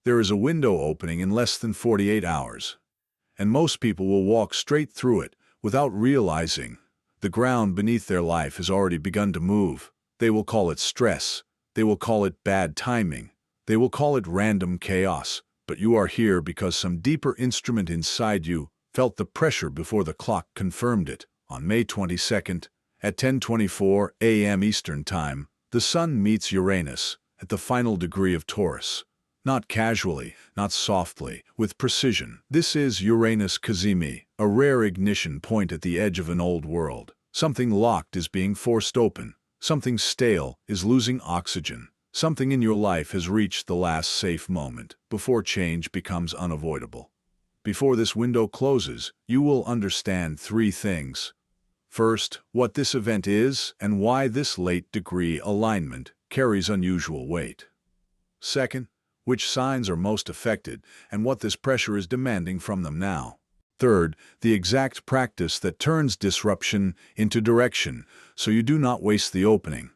There is a window opening in less than 48 hours, and most people will walk straight through it without realizing the ground beneath their life has already begun to move. They will call it stress. They will call it bad timing. They will call it random chaos. But you are here because some deeper instrument inside you felt the pressure before the clock confirmed it. On May 22nd, at 10:24 a.m. Eastern Time, the Sun meets Uranus at the final degree of Taurus. Not casually, not softly, with precision. This is Uranus Kazemi, a rare ignition point at the edge of an old world. Something locked is being forced open. Something stale is losing oxygen. Something in your life has reached the last safe moment before change becomes unavoidable. Before this window closes, you will understand three things. First, what this event is and why this late degree alignment carries unusual weight. Second, which signs are most affected and what this pressure is demanding from them now. Third, the exact practice that turns disruption into direction so you do not waste the opening.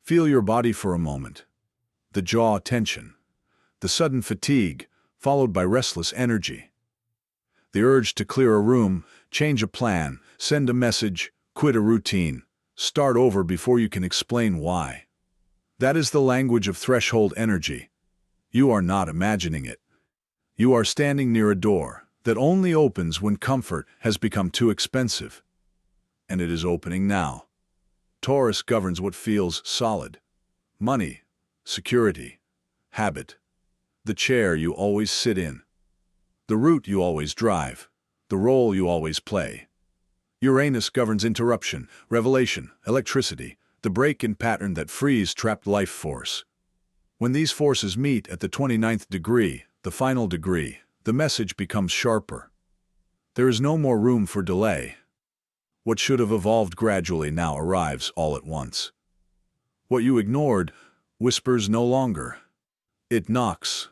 Feel your body for a moment. The jaw tension, the sudden fatigue, followed by restless energy. The urge to clear a room, change a plan, send a message, quit a routine, start over before you can explain why. That is the language of threshold energy. You are not imagining it. You are standing near a door that only opens when comfort has become too expensive. And it is opening now. Taurus governs what feels solid. Money, security, habit. The chair you always sit in. The route you always drive. The role you always play. Uranus governs interruption, revelation, electricity, the break in pattern that frees trapped life force. When these forces meet at the 29th degree, the final degree, the message becomes sharper. There is no more room for delay. What should have evolved gradually now arrives all at once. What you ignored whispers no longer. It knocks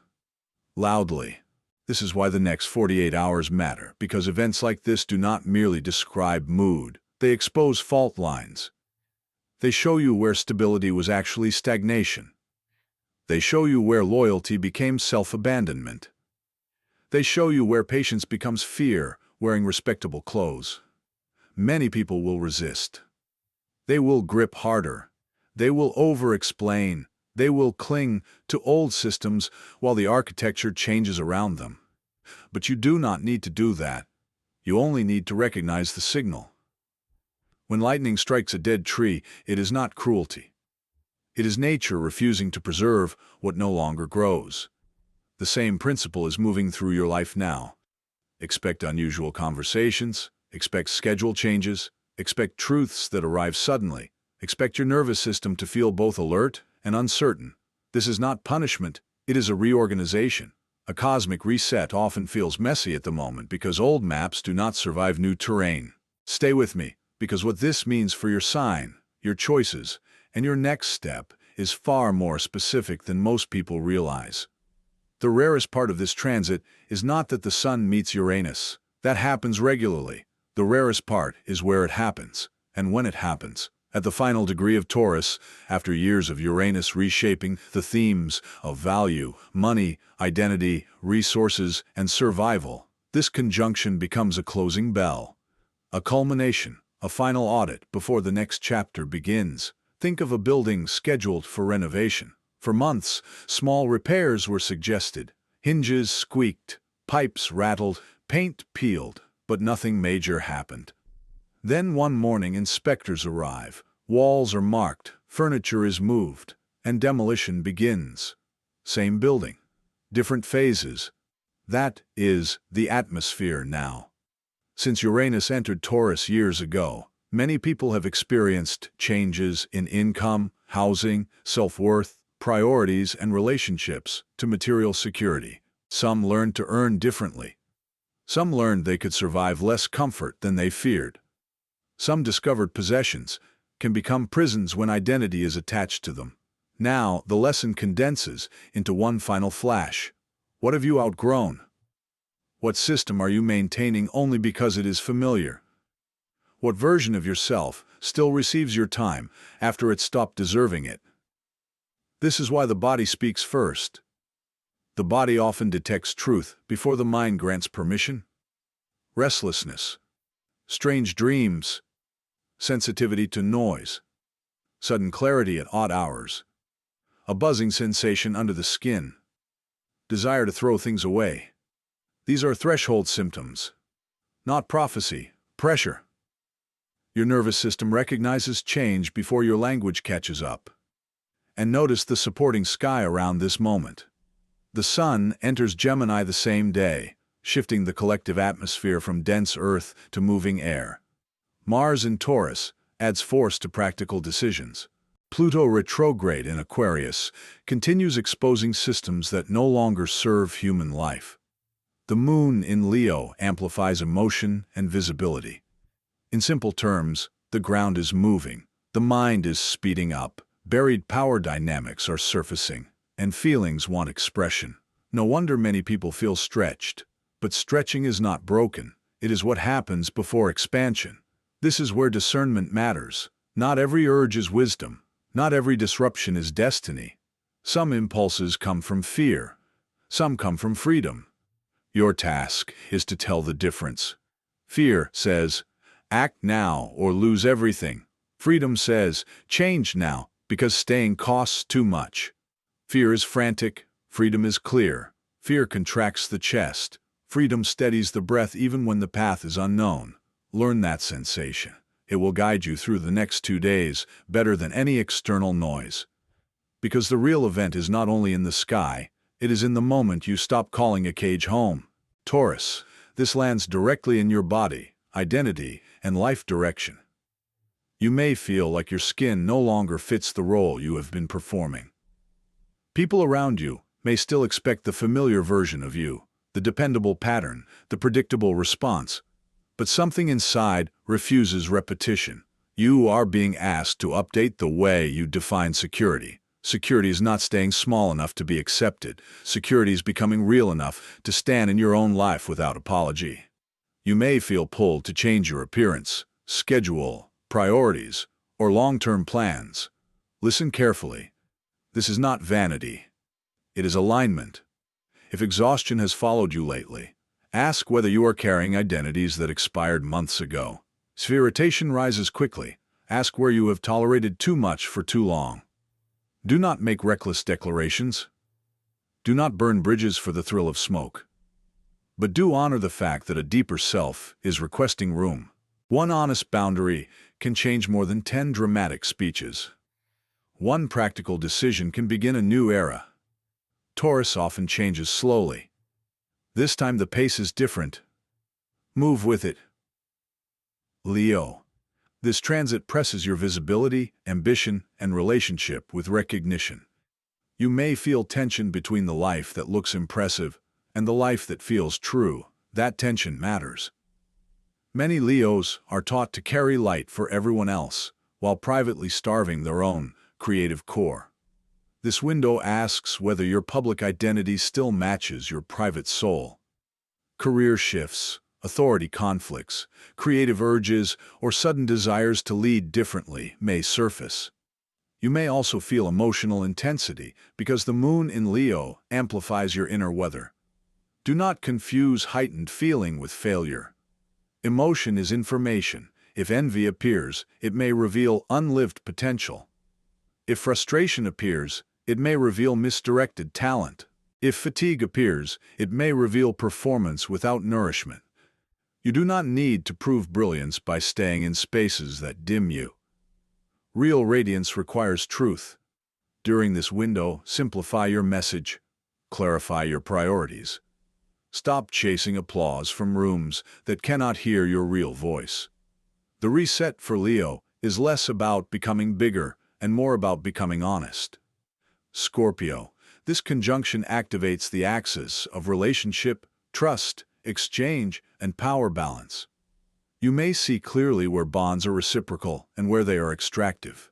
loudly. This is why the next 48 hours matter, because events like this do not merely describe mood. They expose fault lines. They show you where stability was actually stagnation. They show you where loyalty became self-abandonment. They show you where patience becomes fear, wearing respectable clothes. Many people will resist. They will grip harder. They will over-explain. They will cling to old systems while the architecture changes around them. But you do not need to do that. You only need to recognize the signal. When lightning strikes a dead tree, it is not cruelty. It is nature refusing to preserve what no longer grows. The same principle is moving through your life now. Expect unusual conversations, expect schedule changes, expect truths that arrive suddenly, expect your nervous system to feel both alert and uncertain. This is not punishment, it is a reorganization. A cosmic reset often feels messy at the moment because old maps do not survive new terrain. Stay with me, because what this means for your sign, your choices, and your next step is far more specific than most people realize. The rarest part of this transit is not that the Sun meets Uranus. That happens regularly. The rarest part is where it happens, and when it happens. At the final degree of Taurus, after years of Uranus reshaping the themes of value, money, identity, resources, and survival, this conjunction becomes a closing bell. A culmination, a final audit before the next chapter begins. Think of a building scheduled for renovation. For months, small repairs were suggested. Hinges squeaked, pipes rattled, paint peeled, but nothing major happened. Then one morning inspectors arrive. Walls are marked, furniture is moved, and demolition begins. Same building, different phases. That is the atmosphere now. Since Uranus entered Taurus years ago, many people have experienced changes in income, housing, self-worth, priorities, and relationships to material security. Some learned to earn differently. Some learned they could survive less comfort than they feared. Some discovered possessions can become prisons when identity is attached to them. Now, the lesson condenses into one final flash. What have you outgrown? What system are you maintaining only because it is familiar? What version of yourself still receives your time after it stopped deserving it? This is why the body speaks first. The body often detects truth before the mind grants permission. Restlessness, strange dreams, sensitivity to noise, sudden clarity at odd hours, a buzzing sensation under the skin, desire to throw things away. These are threshold symptoms, not prophecy, pressure. Your nervous system recognizes change before your language catches up. And notice the supporting sky around this moment. The sun enters Gemini the same day, shifting the collective atmosphere from dense earth to moving air. Mars in Taurus adds force to practical decisions. Pluto retrograde in Aquarius continues exposing systems that no longer serve human life. The moon in Leo amplifies emotion and visibility. In simple terms, the ground is moving, the mind is speeding up, buried power dynamics are surfacing, and feelings want expression. No wonder many people feel stretched. But stretching is not broken, it is what happens before expansion. This is where discernment matters. Not every urge is wisdom. Not every disruption is destiny. Some impulses come from fear. Some come from freedom. Your task is to tell the difference. Fear says, act now or lose everything. Freedom says, change now because staying costs too much. Fear is frantic, freedom is clear. Fear contracts the chest. Freedom steadies the breath even when the path is unknown. Learn that sensation. It will guide you through the next 2 days better than any external noise. Because the real event is not only in the sky, it is in the moment you stop calling a cage home. Taurus, this lands directly in your body, identity, and life direction. You may feel like your skin no longer fits the role you have been performing. People around you may still expect the familiar version of you, the dependable pattern, the predictable response. But something inside refuses repetition. You are being asked to update the way you define security. Security is not staying small enough to be accepted. Security is becoming real enough to stand in your own life without apology. You may feel pulled to change your appearance, schedule, priorities, or long-term plans. Listen carefully. This is not vanity. It is alignment. If exhaustion has followed you lately, ask whether you are carrying identities that expired months ago. If irritation rises quickly, ask where you have tolerated too much for too long. Do not make reckless declarations. Do not burn bridges for the thrill of smoke. But do honor the fact that a deeper self is requesting room. One honest boundary can change more than 10 dramatic speeches. One practical decision can begin a new era. Taurus often changes slowly. This time the pace is different. Move with it. Leo. This transit presses your visibility, ambition, and relationship with recognition. You may feel tension between the life that looks impressive and the life that feels true. That tension matters. Many Leos are taught to carry light for everyone else, while privately starving their own creative core. This window asks whether your public identity still matches your private soul. Career shifts, authority conflicts, creative urges, or sudden desires to lead differently may surface. You may also feel emotional intensity because the moon in Leo amplifies your inner weather. Do not confuse heightened feeling with failure. Emotion is information. If envy appears, it may reveal unlived potential. If frustration appears, it may reveal misdirected talent. If fatigue appears, it may reveal performance without nourishment. You do not need to prove brilliance by staying in spaces that dim you. Real radiance requires truth. During this window, simplify your message, clarify your priorities. Stop chasing applause from rooms that cannot hear your real voice. The reset for Leo is less about becoming bigger and more about becoming honest. Scorpio. This conjunction activates the axis of relationship, trust, exchange, and power balance. You may see clearly where bonds are reciprocal and where they are extractive.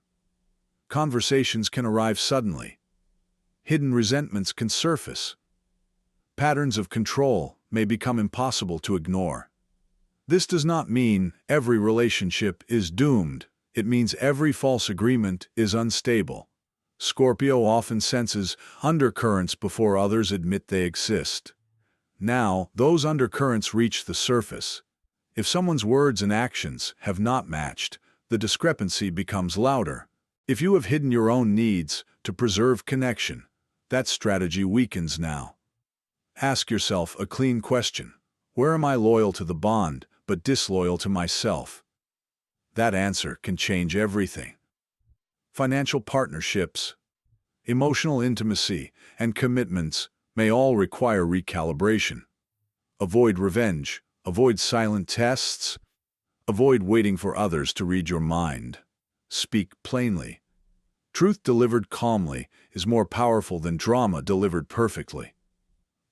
Conversations can arrive suddenly. Hidden resentments can surface. Patterns of control may become impossible to ignore. This does not mean every relationship is doomed. It means every false agreement is unstable. Scorpio often senses undercurrents before others admit they exist. Now, those undercurrents reach the surface. If someone's words and actions have not matched, the discrepancy becomes louder. If you have hidden your own needs to preserve connection, that strategy weakens now. Ask yourself a clean question. Where am I loyal to the bond, but disloyal to myself? That answer can change everything. Financial partnerships, emotional intimacy, and commitments may all require recalibration. Avoid revenge, avoid silent tests, avoid waiting for others to read your mind. Speak plainly. Truth delivered calmly is more powerful than drama delivered perfectly.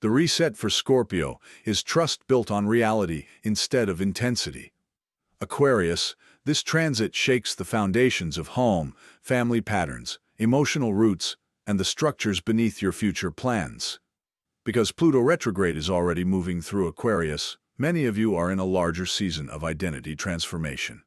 The reset for Scorpio is trust built on reality instead of intensity. Aquarius, this transit shakes the foundations of home, family patterns, emotional roots, and the structures beneath your future plans. Because Pluto retrograde is already moving through Aquarius, many of you are in a larger season of identity transformation.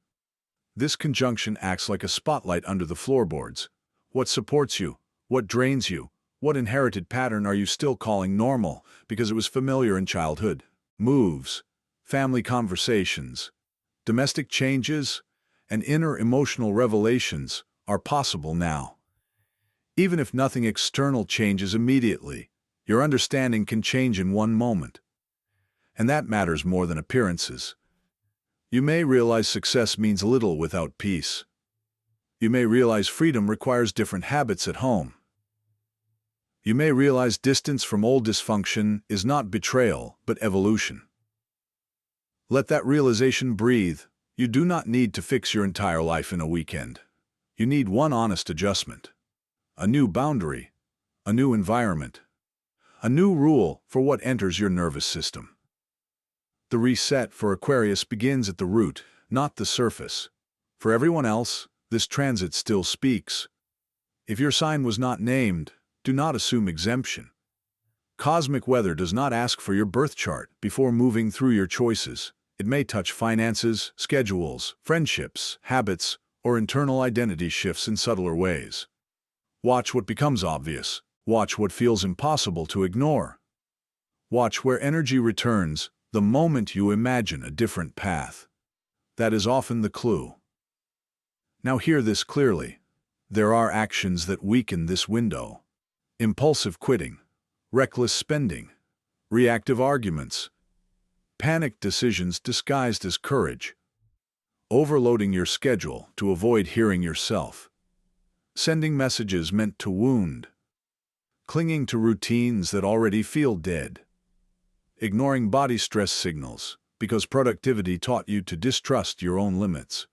This conjunction acts like a spotlight under the floorboards. What supports you? What drains you? What inherited pattern are you still calling normal because it was familiar in childhood? Moves, family conversations, domestic changes, and inner emotional revelations are possible now. Even if nothing external changes immediately, your understanding can change in one moment. And that matters more than appearances. You may realize success means little without peace. You may realize freedom requires different habits at home. You may realize distance from old dysfunction is not betrayal, but evolution. Let that realization breathe. You do not need to fix your entire life in a weekend. You need one honest adjustment. A new boundary, a new environment, a new rule for what enters your nervous system. The reset for Aquarius begins at the root, not the surface. For everyone else, this transit still speaks. If your sign was not named, do not assume exemption. Cosmic weather does not ask for your birth chart before moving through your choices. It may touch finances, schedules, friendships, habits, or internal identity shifts in subtler ways. Watch what becomes obvious. Watch what feels impossible to ignore. Watch where energy returns the moment you imagine a different path. That is often the clue. Now hear this clearly. There are actions that weaken this window. Impulsive quitting, reckless spending, reactive arguments, panicked decisions disguised as courage, overloading your schedule to avoid hearing yourself, sending messages meant to wound, clinging to routines that already feel dead, ignoring body stress signals because productivity taught you to distrust your own limits.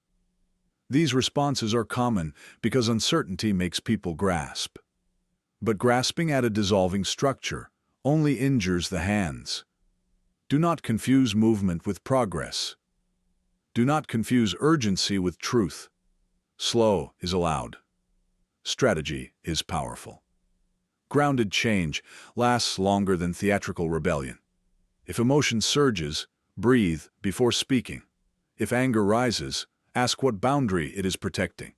These responses are common because uncertainty makes people grasp. But grasping at a dissolving structure only injures the hands. Do not confuse movement with progress. Do not confuse urgency with truth. Slow is allowed. Strategy is powerful. Grounded change lasts longer than theatrical rebellion. If emotion surges, breathe before speaking. If anger rises, ask what boundary it is protecting.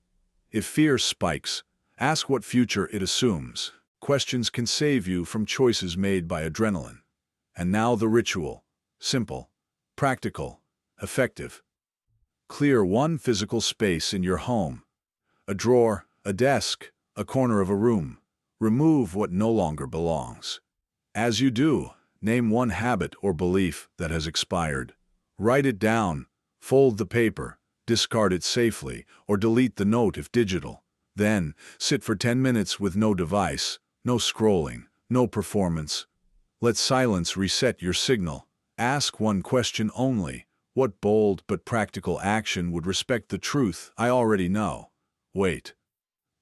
If fear spikes, ask what future it assumes. Questions can save you from choices made by adrenaline. And now the ritual. Simple, practical, effective. Clear one physical space in your home. A drawer, a desk, a corner of a room. Remove what no longer belongs. As you do, name one habit or belief that has expired. Write it down, fold the paper, discard it safely, or delete the note if digital. Then, sit for 10 minutes with no device, no scrolling, no performance. Let silence reset your signal. Ask one question only. What bold but practical action would respect the truth I already know? Wait.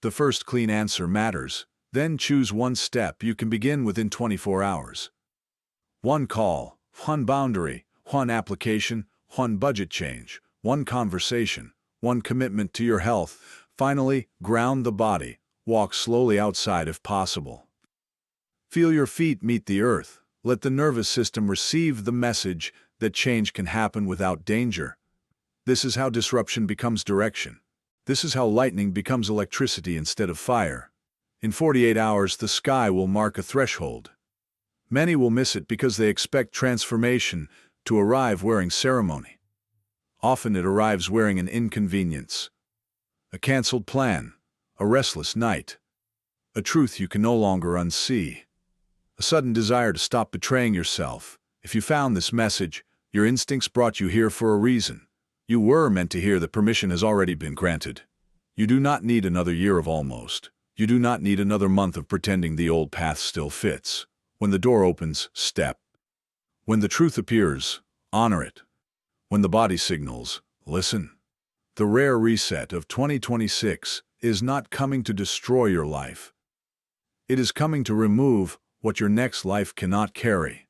The first clean answer matters. Then choose one step you can begin within 24 hours. One call, one boundary, one application, one budget change, one conversation, one commitment to your health. Finally, ground the body. Walk slowly outside if possible. Feel your feet meet the earth. Let the nervous system receive the message that change can happen without danger. This is how disruption becomes direction. This is how lightning becomes electricity instead of fire. In 48 hours, the sky will mark a threshold. Many will miss it because they expect transformation to arrive wearing ceremony. Often it arrives wearing an inconvenience, a cancelled plan, a restless night, a truth you can no longer unsee, a sudden desire to stop betraying yourself. If you found this message, your instincts brought you here for a reason. You were meant to hear that permission has already been granted. You do not need another year of almost. You do not need another month of pretending the old path still fits. When the door opens, step. When the truth appears, honor it. When the body signals, listen. The rare reset of 2026 is not coming to destroy your life. It is coming to remove what your next life cannot carry.